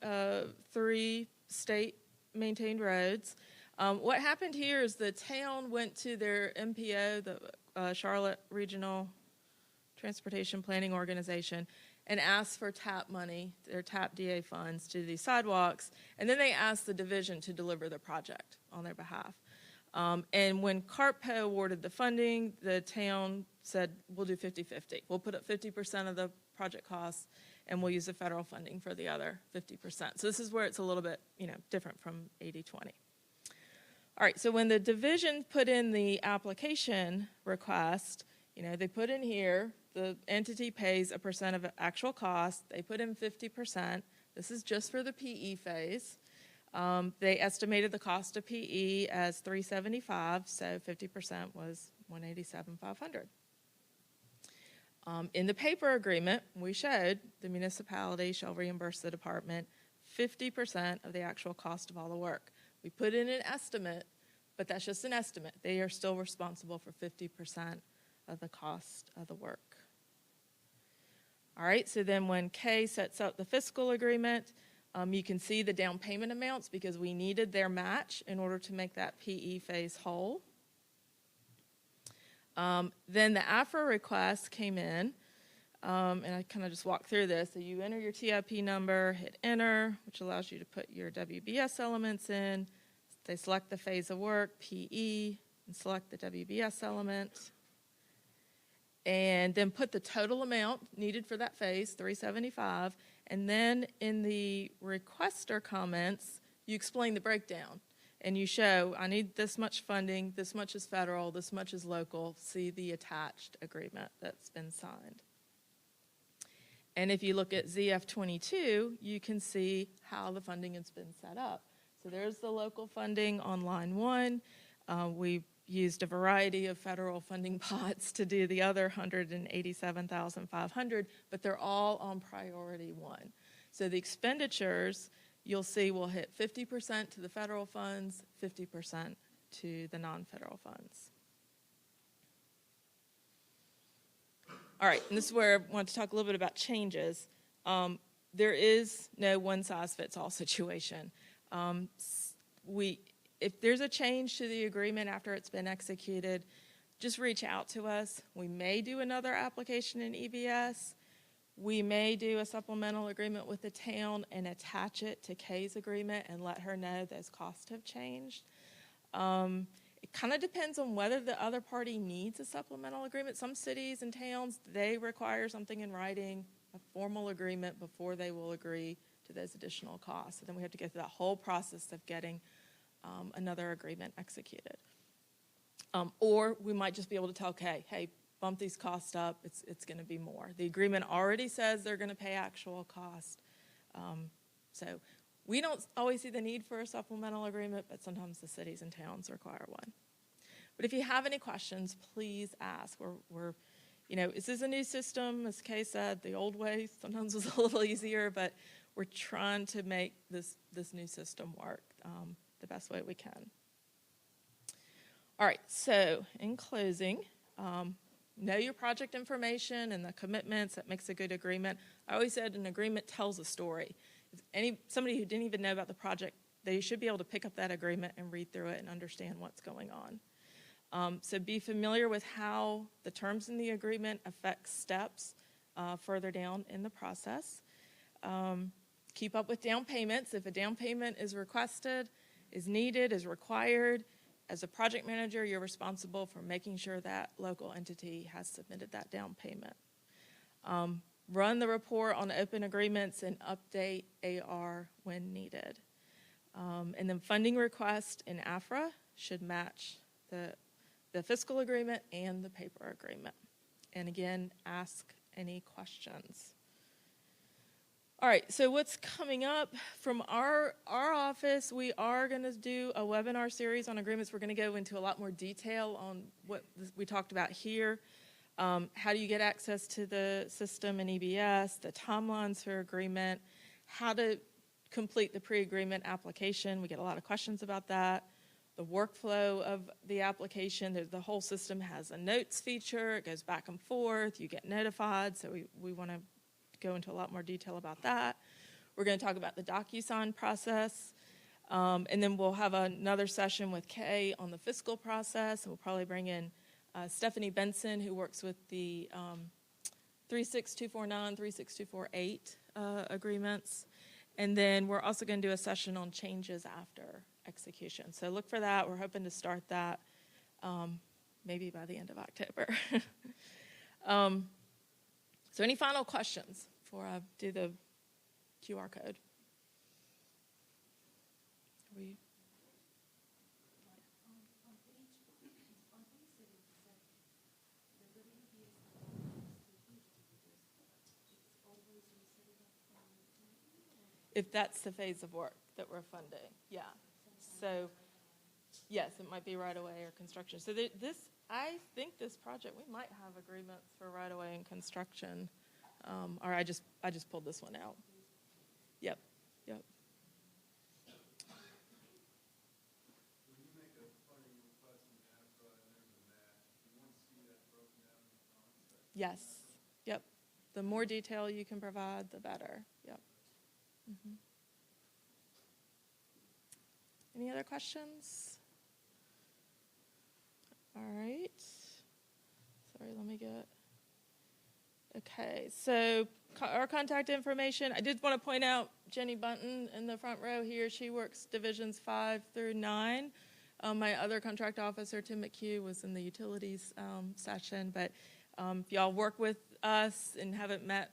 3 state-maintained roads. What happened here is the town went to their MPO, the Charlotte Regional Transportation Planning Organization, and asked for TAP money, their TAP DA funds, to do these sidewalks, and then they asked the division to deliver the project on their behalf. And when CARPO awarded the funding, the town said, we'll do 50-50. We'll put up 50% of the project costs, and we'll use the federal funding for the other 50%. So this is where it's a little bit, different from 80-20. All right, so when the division put in the application request, they put in here, the entity pays a percent of actual cost. They put in 50%. This is just for the PE phase. They estimated the cost of PE as $375, so 50% was $187,500. In the paper agreement, we showed the municipality shall reimburse the department 50% of the actual cost of all the work. We put in an estimate, but that's just an estimate. They are still responsible for 50% of the cost of the work. All right, so then when Kay sets up the fiscal agreement, you can see the down payment amounts because we needed their match in order to make that PE phase whole. Then the AFRA request came in, and I kind of just walked through this. So you enter your TIP number, hit enter, which allows you to put your WBS elements in. They select the phase of work, PE, and select the WBS element. And then put the total amount needed for that phase, $375. And then in the requester comments, you explain the breakdown. And you show, I need this much funding, this much is federal, this much is local. See the attached agreement that's been signed. And if you look at ZF22, you can see how the funding has been set up. So there's the local funding on line 1. We used a variety of federal funding pots to do the other $187,500, but they're all on priority 1. So the expenditures, you'll see, will hit 50% to the federal funds, 50% to the non-federal funds. All right, and this is where I want to talk a little bit about changes. There is no one-size-fits-all situation. If there's a change to the agreement after it's been executed, just reach out to us. We may do another application in EBS. We may do a supplemental agreement with the town and attach it to Kay's agreement and let her know those costs have changed. It kind of depends on whether the other party needs a supplemental agreement. Some cities and towns, they require something in writing, a formal agreement before they will agree to those additional costs. And then we have to go through that whole process of getting another agreement executed. Or we might just be able to tell Kay, hey, bump these costs up, it's going to be more. The agreement already says they're going to pay actual cost. So we don't always see the need for a supplemental agreement, but sometimes the cities and towns require one. But if you have any questions, please ask. This is a new system, as Kay said, the old way sometimes was a little easier, but we're trying to make this new system work the best way we can. All right, so in closing, know your project information and the commitments. That makes a good agreement. I always said an agreement tells a story. If somebody who didn't even know about the project, they should be able to pick up that agreement and read through it and understand what's going on. So be familiar with how the terms in the agreement affect steps further down in the process. Keep up with down payments. If a down payment is requested, is needed, is required, as a project manager, you're responsible for making sure that local entity has submitted that down payment. Run the report on open agreements and update AR when needed. And then funding request in AFRA should match the fiscal agreement and the paper agreement. And again, ask any questions. All right, so what's coming up from our office, we are going to do a webinar series on agreements. We're going to go into a lot more detail on what we talked about here. How do you get access to the system in EBS, the timelines for agreement, how to complete the pre-agreement application. We get a lot of questions about that. The workflow of the application, the whole system has a notes feature. It goes back and forth. You get notified, so we want to go into a lot more detail about that. We're going to talk about the DocuSign process, and then we'll have another session with Kay on the fiscal process, and we'll probably bring in Stephanie Benson, who works with the 36249, 36248 agreements. And then we're also going to do a session on changes after execution. So look for that. We're hoping to start that maybe by the end of October. So any final questions before I do the QR code? If that's the phase of work that we're funding, yeah. So, yes, it might be right-of-way or construction. So I think this project, we might have agreements for right-of-way and construction. Or I just pulled this one out. Yep. When you make a funding request from AFRA and there's a match, you want to see that broken down in the contract? Yes. Yep. The more detail you can provide, the better. Yep. Mm-hmm. Any other questions? All right. Sorry, let me get. Okay, so our contact information. I did want to point out Jenny Bunton in the front row here. She works divisions 5 through 9. My other contract officer, Tim McHugh, was in the utilities session. But if y'all work with us and haven't met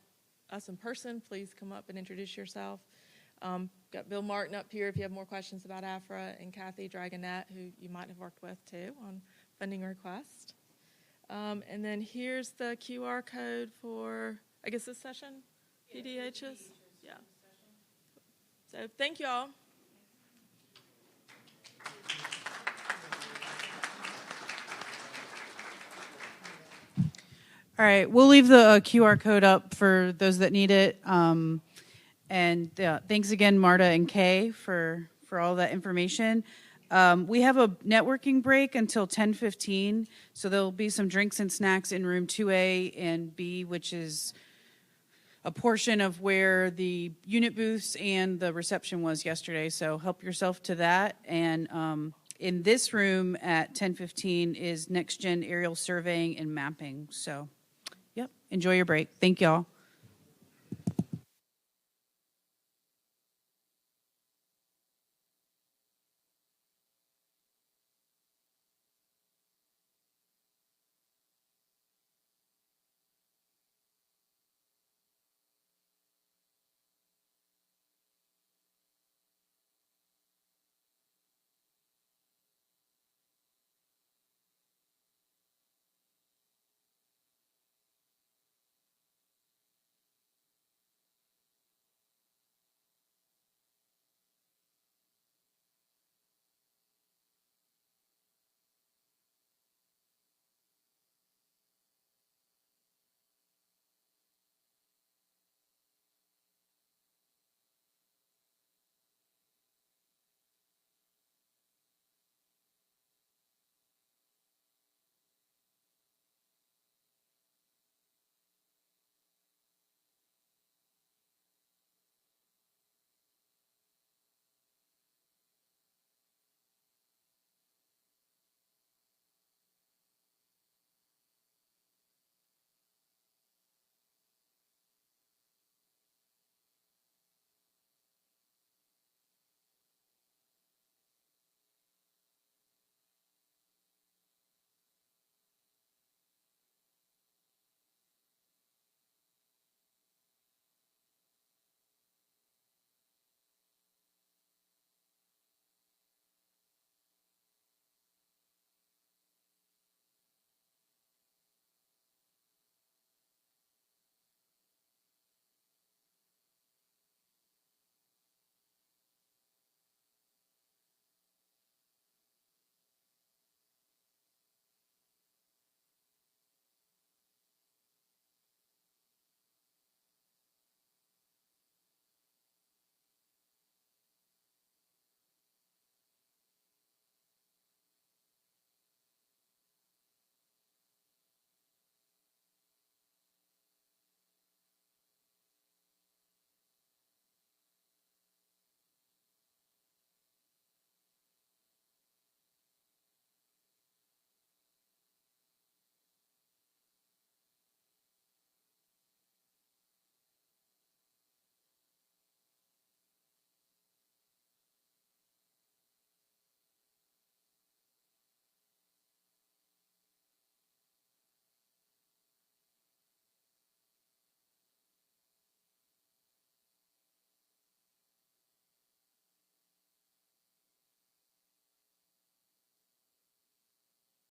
us in person, please come up and introduce yourself. Got Bill Martin up here if you have more questions about AFRA, and Kathy Dragonette, who you might have worked with too on funding request. And then here's the QR code for, I guess, this session, PDHs. Yeah. So thank you all. All right, we'll leave the QR code up for those that need it. And thanks again, Marta and Kay, for all that information. We have a networking break until 10:15, so there'll be some drinks and snacks in room 2A and B, which is a portion of where the unit booths and the reception was yesterday. So help yourself to that. And in this room at 10:15 is next gen aerial surveying and mapping. So, yep, enjoy your break. Thank y'all.